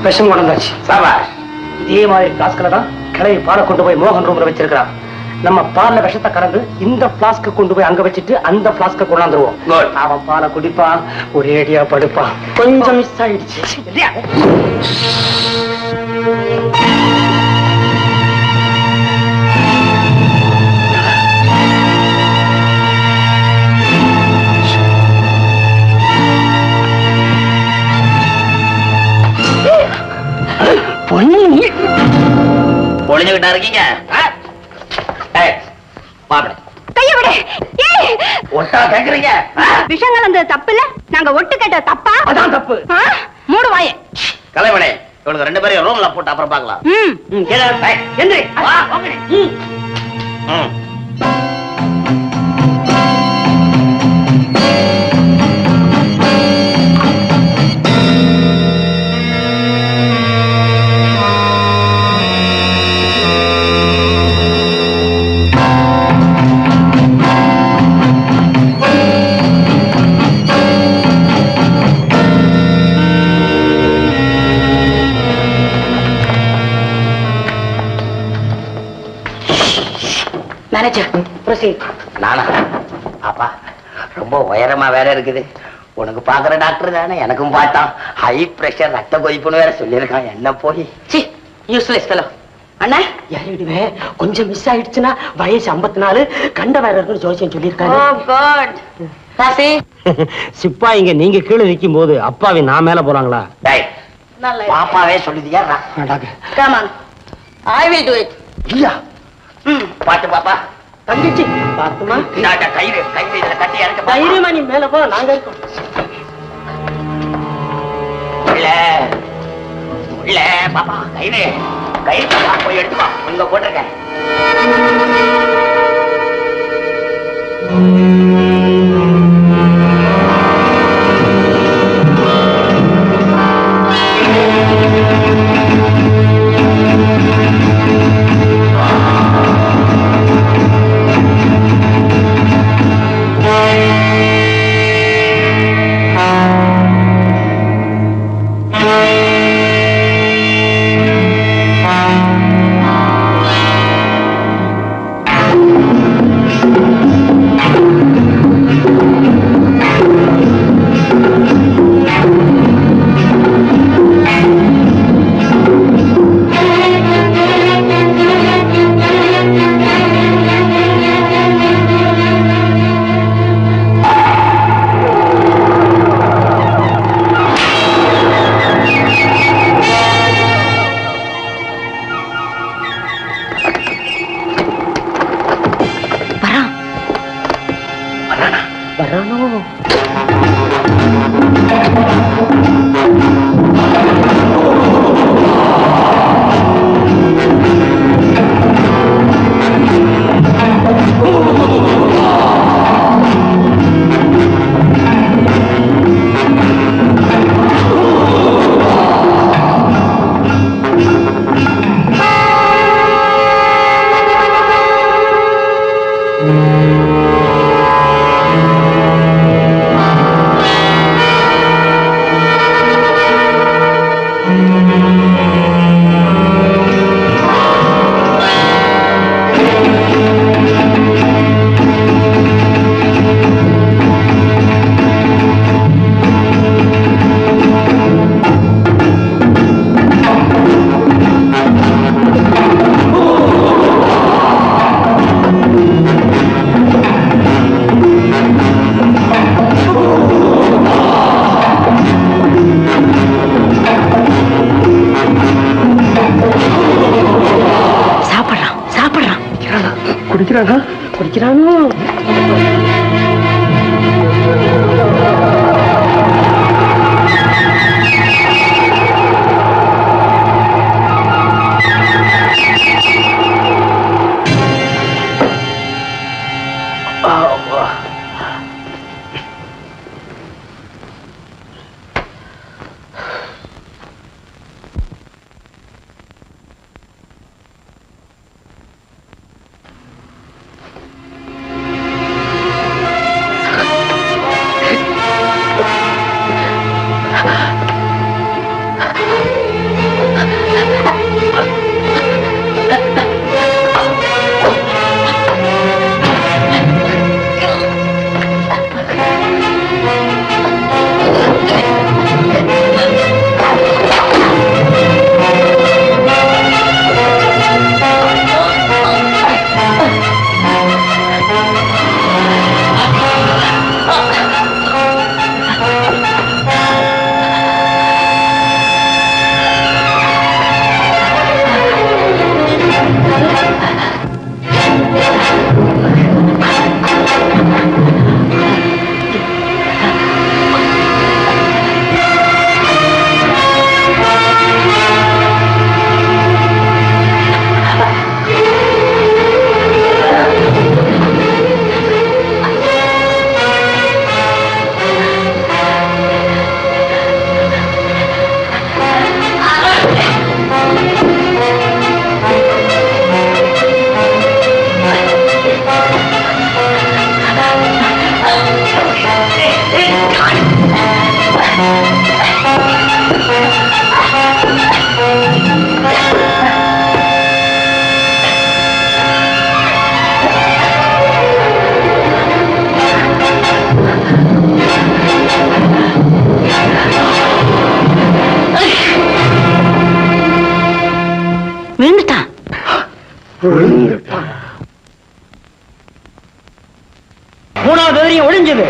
விஷம் கொண்டாச்சு. இதே மாதிரி பிளாஸ்க்ல தான் கிளவி பாலை கொண்டு போய் மோகன் ரூம்ல வச்சிருக்கான். நம்ம பால்ல விஷத்தை கலந்து இந்த பிளாஸ்க கொண்டு போய் அங்க வச்சுட்டு அந்த பிளாஸ்க கொண்டாந்துருவோம். அவன் பாலை குடிப்பான், ஒரேடியா படுப்பான். கொஞ்சம் மிஸ் ஆயிடுச்சு. ஒளிஞ்சுகிட்டா இருக்கீங்க. ஒட்டா கேக்குறீங்க. விஷங்கள் அந்த தப்பு இல்ல, நாங்க ஒட்டு கேட்ட தப்பா? அதான் தப்பு. மூடு வாய. கலைவனே, இவனுக்கு 2 பேரையும் ரூம்ல போட்டு அப்புறம் பாக்கலாம். நானா? அப்பா ரொம்ப உயரமா வேற இருக்குது. உனக்கு பாக்குற டாக்டர் தானே, எனக்கும் பார்த்தான். ஹை பிரஷர், ரத்த கொதிப்புன்னு வேற சொல்லியிருக்கான். என்ன போய் யூஸ்லெஸ் ஃபெலோ. அண்ணா யாரிடுவே கொஞ்சம் மிஸ் ஆயிடுச்சுன்னா வயசு 54, கண்ட வேற இருக்குன்னு ஜோசியம் சொல்லியிருக்காரு. சிப்பாயிங்க நீங்க கீழே நிற்கும் போது அப்பாவி நான் மேல போறாங்களா? பாப்பாவே சொல்லுதியா? I will do it. இல்லையா? பாட்டு பாப்பா. தங்கச்சி பாத்துமா. கயிறு கயிறு இதுல கட்டி இறக்க. தைரியமா நீ மேல போ, நாங்க இருக்கோம். உள்ள பாப்பா கயிறு கயிறு பாப்பா போய் எடுத்துப்பா. இங்க போட்டிருக்கேன். குடிக்கிறானோ? விழுந்துட்டான். மூணாவது எதிரியும் ஒழிஞ்சது.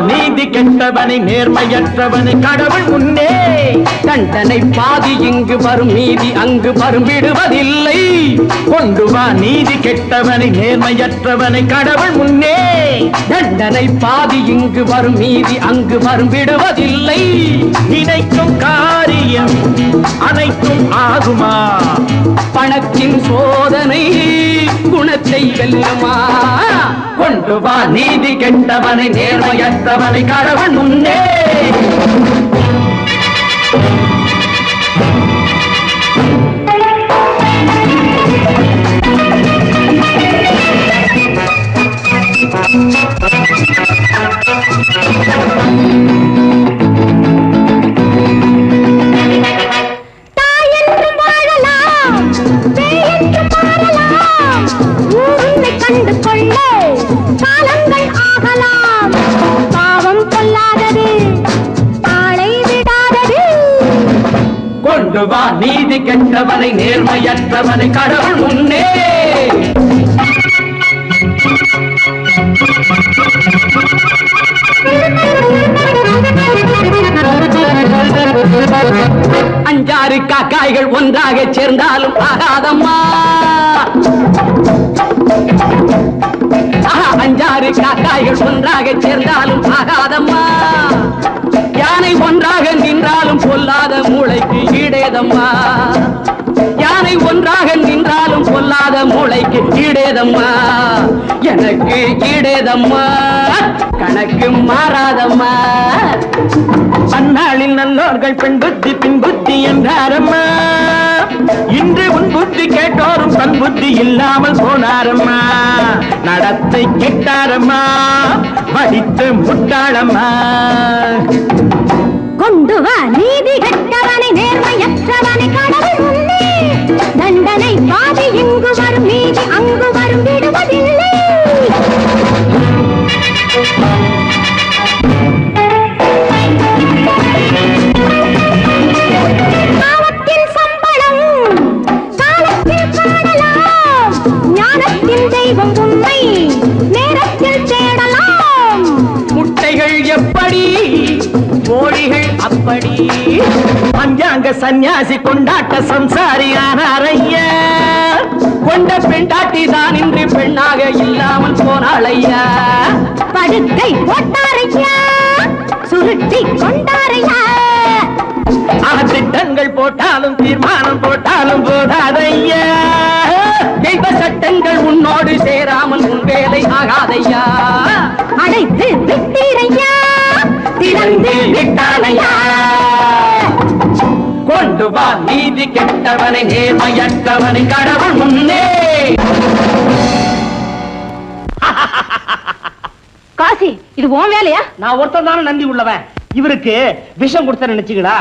நீதி கெட்டவனை நேர்மையற்றவனை கடவுள் முன்னே தண்டனை பாதி இங்கு வரும் நீதி அங்கு வரும் விடுவதில்லை. கொண்டு வா நீதி கெட்டவனை நேர்மையற்றவனை கடவுள் முன்னே தண்டனை பாதி இங்கு வரும் நீதி அங்கு வரும் விடுவதில்லை. நினைக்கும் காரியம் அனைத்தும் ஆகுமா? பணத்தின் சோதனை குணத்தை வெல்லுமா? கொண்டு வா நீதி கெட்டவனை நேர்மையற்றவனை கடவுள் முன்னே. கண்டு கொள்ள காலங்கள் ஆகலாம். பாவம் கொள்ளாதது ஆளை விடாதது. கொண்டு வா நீதி கெட்டவனை நேர்மையற்றவனை கடவுள் முன்னே. அஞ்சாறு காக்காய்கள் ஒன்றாக சேர்ந்தாலும் ஆகாதம்மா. அஞ்சாறு காக்காய்கள் ஒன்றாக சேர்ந்தாலும் ஆகாதம்மா. யானை ஒன்றாக நின்றாலும் பொல்லாத மூளைக்கு ஈடேதம்மா. யானை ஒன்றாக நின்றாலும் பொல்லாத மூளைக்கு ஈடேதம்மா. எனக்கு ஈடேதம்மா, கணக்கு மாறாதம்மா. பன்னாளில் நல்லோர்கள் பெண் புத்தி பின் புத்தி என்றாரம்மா. இன்று உன் புத்தி கேட்டோரும் தன் புத்தி இல்லாமல் போனாரம்மா. நடத்தை கெட்டாரம்மா, படித்து முட்டாளம்மா. கொண்டு வா நீதி கெட்டவனை நேர்மையற்றவனை கடவுள் முன்னே. தண்டனை பாதி இங்கு வரும் நீதி அங்கு வரும் விடுவதில்லை. பாவத்தின் சம்பளம் காலத்தில் காணலாம். ஞானத்தின் தெய்வம் உண்மை நேரத்தில் தேடலாம். முட்டைகள் எப்படி கோழிகள் அப்படி. பஞ்சாங்க சந்நியாசி கொண்டாட்ட சம்சாரி ஆனாரையா. கொண்ட பெண்டாட்டி தான் இன்று பெண்ணாக இல்லாமல் போனாளையா. படுக்கை போட்டாரையா, சுருட்டி கொண்டாரையா. திட்டங்கள் போட்டாலும் தீர்மானம் போட்டாலும் போதாதையா. தெய்வ சட்டங்கள் உன்னோடு சேராமல் உன் வேலை ஆகாதையா. அடைத்து விட்டீரையா, திறந்து விட்டாரையா. கொண்டு வா நீதி கெட்டவனை நேர்மையற்றவனை கடவுள் முன்னே. காசி, இது உன் வேலையா? நான் ஒருத்தன் தானே நன்றி உள்ளவன். இவருக்கு விஷம் கொடுத்த நினைச்சீங்களா?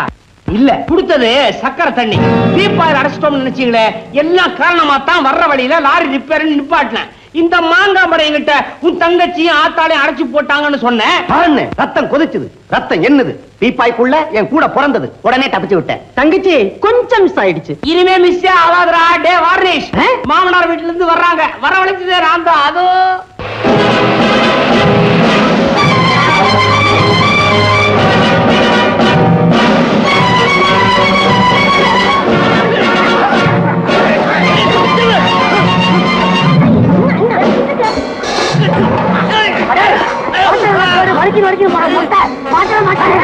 இல்ல, கொடுத்தது சக்கரை தண்ணி. பீப்பாயில் அடைச்சிட்டோம்னு நினைச்சீங்களே. எல்லாம் காரணமா தான் வர்ற வழியில லாரி ரிப்பேர் நிப்பாட்டினேன். இந்த மாங்காய் மரம் என்கிட்ட உன் தங்கச்சியும் ஆத்தாளையும் அடைச்சு போட்டாங்கன்னு சொன்னேன். ரத்தம் கொதிச்சுது, ரத்தம் என்னது பீப்பாய்க்குள்ள என் கூட பிறந்தது. உடனே தப்பிச்சு விட்டேன். தங்கச்சி கொஞ்சம் மிஸ் ஆயிடுச்சு. இனிமே மிஸ் ஆகாதரா. டே வார்னிஷ், மாமனார் வீட்டுல இருந்து வர்றாங்க. வரவழைச்சதே நான் தான். அதோ வரைக்கும் மாட்ட மாட்டாங்க.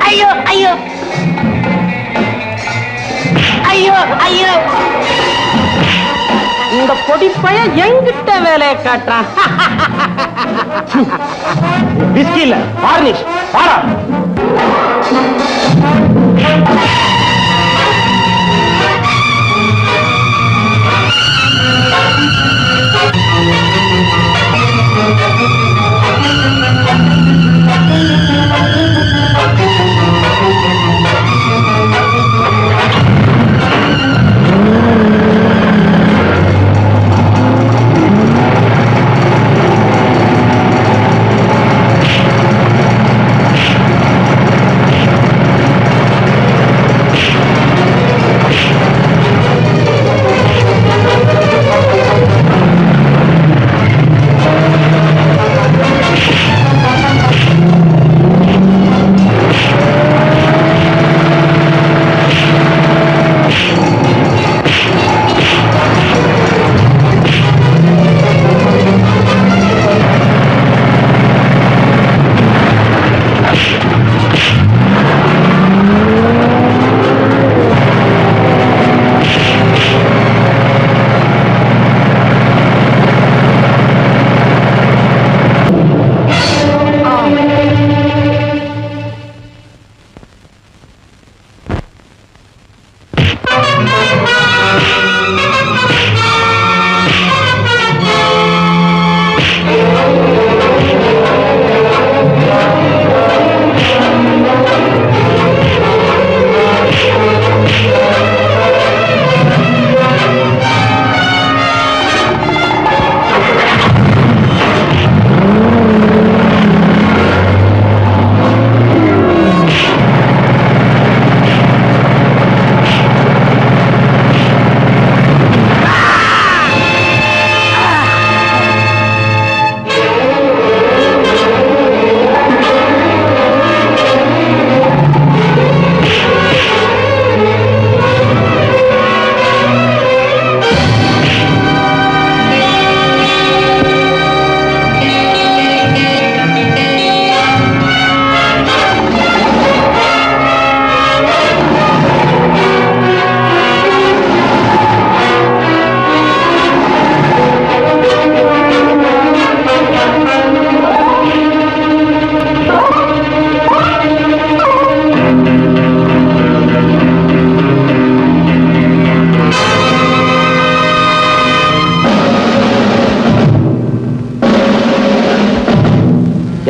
ஐயோ ஐயோ ஐயோ ஐயோ, இந்த பொடிப்பைய எங்கிட்ட வேலையை காட்டுறான். விஸ்கி இல்ல, வார்னிஷ். வாடா.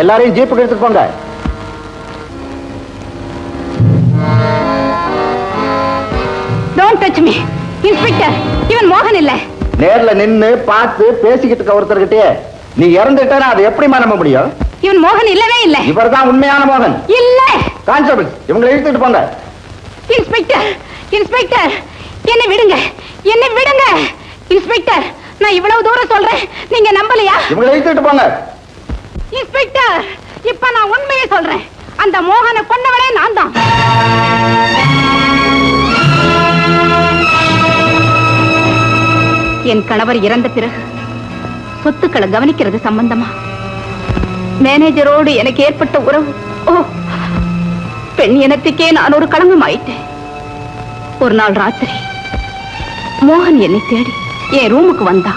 எல்லாரையும் ஜீப்புக்கு எடுத்துட்டு போங்க. Don't touch me, Inspector. இவன் மோகன் இல்ல. நேர்ல நின்னு பார்த்து பேசிக்கிட்டு ஒருத்தர்கிட்டயே நீ இறந்துட்டா அதை எப்படிமா நம்ப முடியும்? இவன் மோகன் இல்லவே இல்ல. இவர்தான் உண்மையான மோகன். இல்ல. கான்ஸ்டபிள், இவங்களை இழுத்துட்டு போங்க. இன்ஸ்பெக்டர், இன்ஸ்பெக்டர், என்னை விடுங்க, என்னை விடுங்க. இன்ஸ்பெக்டர், நான் இவ்வளவு தூரம் சொல்றேன், நீங்க நம்பலையா? இவங்களை இழுத்துட்டு போங்க. இன்ஸ்பெக்டர், இப்ப நான் உண்மையை சொல்றேன். அந்த மோகனை கொன்னவளே நான் தான். என் கணவர் இறந்த பிறகு சொத்துக்களை கவனிக்கிறது சம்பந்தமா மேனேஜரோடு எனக்கு ஏற்பட்ட உறவு, பெண் இனத்துக்கே நான் ஒரு களங்கம் ஆயிட்டேன். ஒரு நாள் ராத்திரி மோகன் என்னை தேடி என் ரூமுக்கு வந்தா.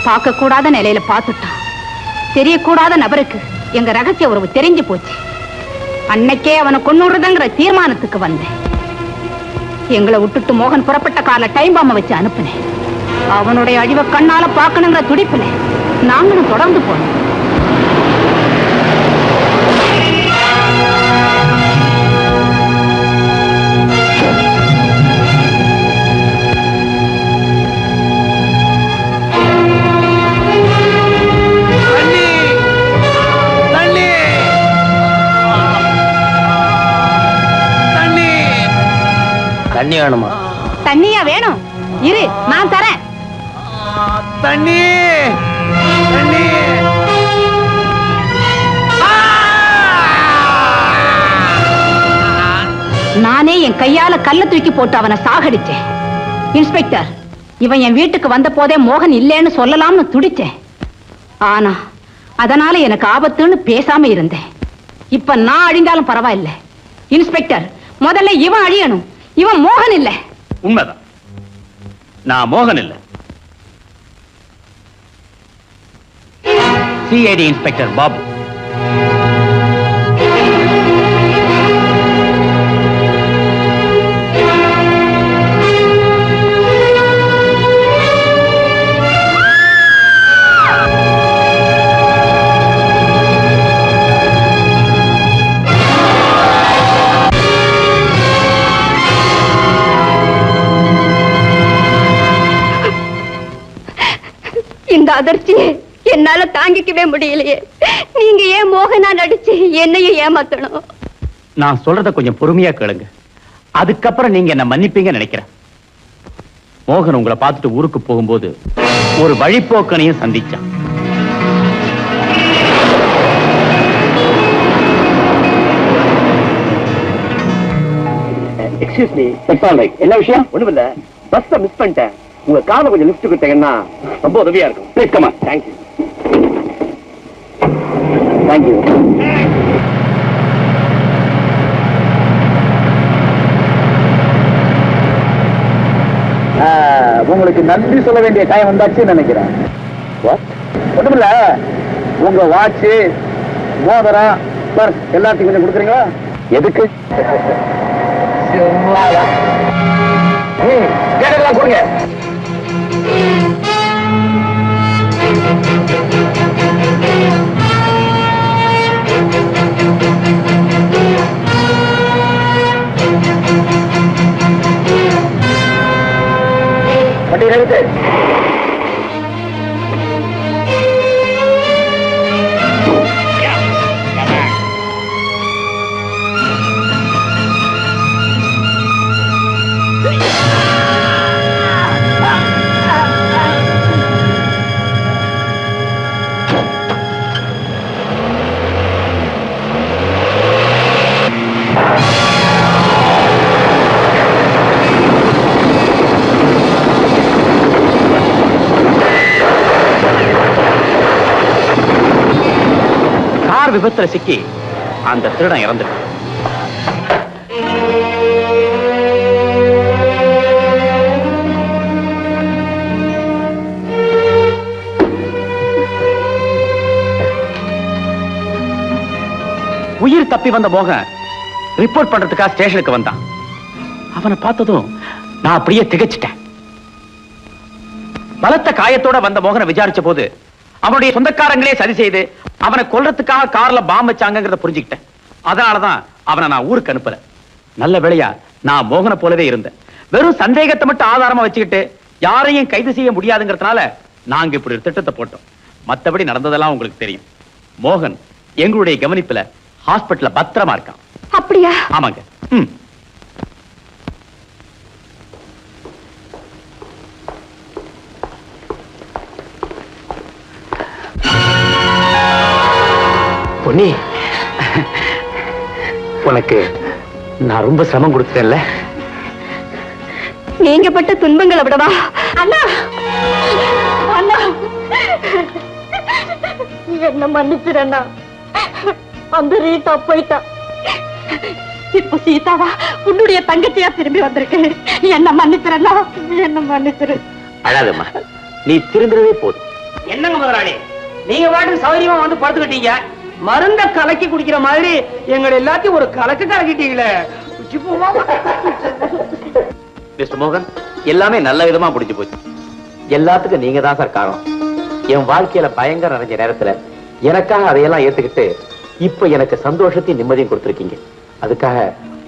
பார்க்க கூடாத நிலையில பார்த்துட்டான். தெரியக்கூடாத நபருக்கு எங்க ரகசிய உறவு தெரிஞ்சு போச்சு. அன்னைக்கே அவனை கொன்னுடுறதுங்கிற தீர்மானத்துக்கு வந்தேன். எங்களை விட்டுட்டு மோகன் புறப்பட்ட கார்ல டைம் பாம்ப வச்சு அனுப்புனேன். அவனுடைய அழிவை கண்ணால பார்க்கணுங்கிற துடிப்புல நாங்களும் தொடர்ந்து போனோம். தண்ணி வேணுமா? தண்ணியா வேணும்? இரு, நான் தரேன். தண்ணி தண்ணி. நானே என் கையால கல்ல தூக்கி போட்டு அவனை சாகடிச்சேன். இன்ஸ்பெக்டர், இவன் என் வீட்டுக்கு வந்த போதே மோகன் இல்லைன்னு சொல்லலாம்னு துடிச்சேன். ஆனா அதனால எனக்கு ஆபத்துன்னு பேசாம இருந்தேன். இப்ப நான் அழிந்தாலும் பரவாயில்ல. இன்ஸ்பெக்டர், முதல்ல இவன் அழியணும். இவன் மோகன் இல்ல. உண்மைதான், நான் மோகன் இல்ல. CID inspector Babu. இந்த அதிர்ச்சியை என்னால தாங்கிக்கவே முடியலையே. நீங்க ஏன் மோகனா நடிச்சு என்னையும் ஏமாத்தணும்? நான் சொல்றத கொஞ்சம் பொறுமையா கேளுங்க. அதுக்கப்புறம் நீங்க என்ன மன்னிப்பீங்க நினைக்கிறேன். மோகன் உங்களை பார்த்துட்டு ஊருக்கு போகும்போது ஒரு வழிப்போக்கனையும் சந்திச்சான். எக்ஸ்கியூஸ் மீ, என்ன விஷயம்? ஒண்ணுமில்ல, பஸ் மிஸ் பண்ணிட்டேன். உங்க காலை கொஞ்சம் லிஃப்ட் கொடுத்தீங்கன்னா ரொம்ப உதவியா இருக்கும். Please come on. Thank you. Thank you. உங்களுக்கு நன்றி சொல்ல வேண்டிய டைம் வந்தாச்சுன்னு நினைக்கிறேன். ஒண்ணுமில்ல, உங்க வாட்ச், மோதிரம், பர்ஸ் எல்லாத்தையும் கொஞ்சம் கொடுக்குறீங்களா? எதுக்கு? கேட்டதெல்லாம் கொடுங்க. வண்டி நிறுத்து. விபத்துல சிக்கி அந்த திருடன் இறந்துட்டான். உயிர் தப்பி வந்த மோகன் ரிப்போர்ட் பண்றதுக்காக ஸ்டேஷனுக்கு வந்தான். அவனை பார்த்ததும் நான் அப்படியே திகைச்சிட்டேன். பலத்த காயத்தோட வந்த மோகனை விசாரிச்ச போது அவனுடைய சொந்தக்காரங்களே சரி செய்து அவனை கொல்றதுக்காக கார்ல பாம்பு வச்சாங்கிறத புரிஞ்சுக்கிட்டேன். அதனாலதான் அவனை நான் ஊருக்கு அனுப்பல. நல்ல வேளையா நான் மோகனை போலவே இருந்தேன். வெறும் சந்தேகத்தை மட்டும் ஆதாரமா வச்சுக்கிட்டு யாரையும் கைது செய்ய முடியாதுங்கிறதுனால நாங்க இப்படி ஒரு திட்டத்தை போட்டோம். மத்தபடி நடந்ததெல்லாம் உங்களுக்கு தெரியும். மோகன் எங்களுடைய கவனிப்புல ஹாஸ்பிட்டல்ல பத்திரமா இருக்கான். அப்படியா? ஆமாங்க. பொன்னி, உனக்கு நான் ரொம்ப சிரமம் கொடுத்துட்டேன்ல. நீங்க பட்ட துன்பங்களை விடவா? அண்ணா, அண்ணா, என்ன மன்னிச்சிரண்ணா. அந்த ரீட்டா போயிட்டா. இப்ப சீதாவா உன்னுடைய தங்கச்சியா திரும்பி வந்திருக்கேன். என்ன மன்னிச்சிரண்ணா, என்ன மன்னிச்சிரு. அழாதம்மா, நீ திரும்பவே போதும். என்னங்க முதலாளி, நீங்க பாட்டுக்கு சௌகரியமா வந்து படுத்துக்கிட்டீங்க. மருந்த கலக்கி குடிக்கிற மாதிரி எங்களை எல்லாத்தையும் ஒரு கலக்கு கலக்கிட்டீங்களே. மிஸ்டர் மோகன், எல்லாமே நல்ல விதமா முடிஞ்சு போச்சு. எல்லாத்துக்கும் நீங்க தான் சார் காரணம். என் வாழ்க்கையில பயங்கர நிறைஞ்ச நேரத்துல எனக்காக அதையெல்லாம் ஏத்துக்கிட்டு இப்ப எனக்கு சந்தோஷத்தையும் நிம்மதியும் கொடுத்திருக்கீங்க. அதுக்காக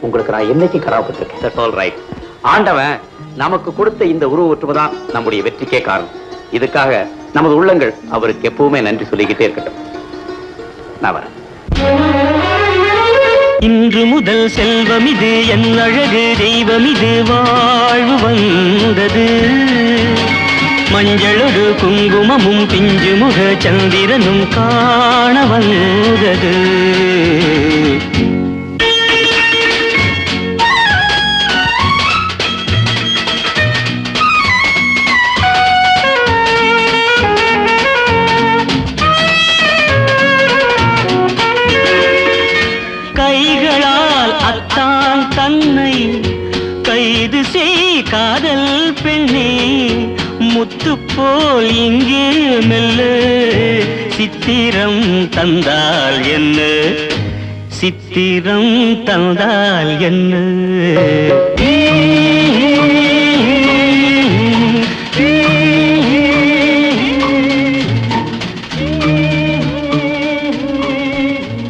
உங்களுக்கு நான் என்னைக்கு கடமைப்பட்டிருக்கேன். That's all right. ஆண்டவன் நமக்கு கொடுத்த இந்த உருவ ஒற்றுமைதான் நம்முடைய வெற்றிக்கே காரணம். இதுக்காக நமது உள்ளங்கள் அவருக்கு எப்பவுமே நன்றி சொல்லிக்கிட்டே இருக்கட்டும். நான் வரேன். இன்று முதல் செல்வம் இது என் அழகு தெய்வம் இது வாழ்வு வந்தது மஞ்சளொடு குங்குமமும் பிஞ்சு முக சந்திரனும் காண வந்தது கைகளால் அத்தான் தன்னை கைது செய் காதல் பெண்ணே முத்து போல் இங்கே மெல்ல சித்திரம் தந்தால் என்ன சித்திரம் தந்தால் என்ன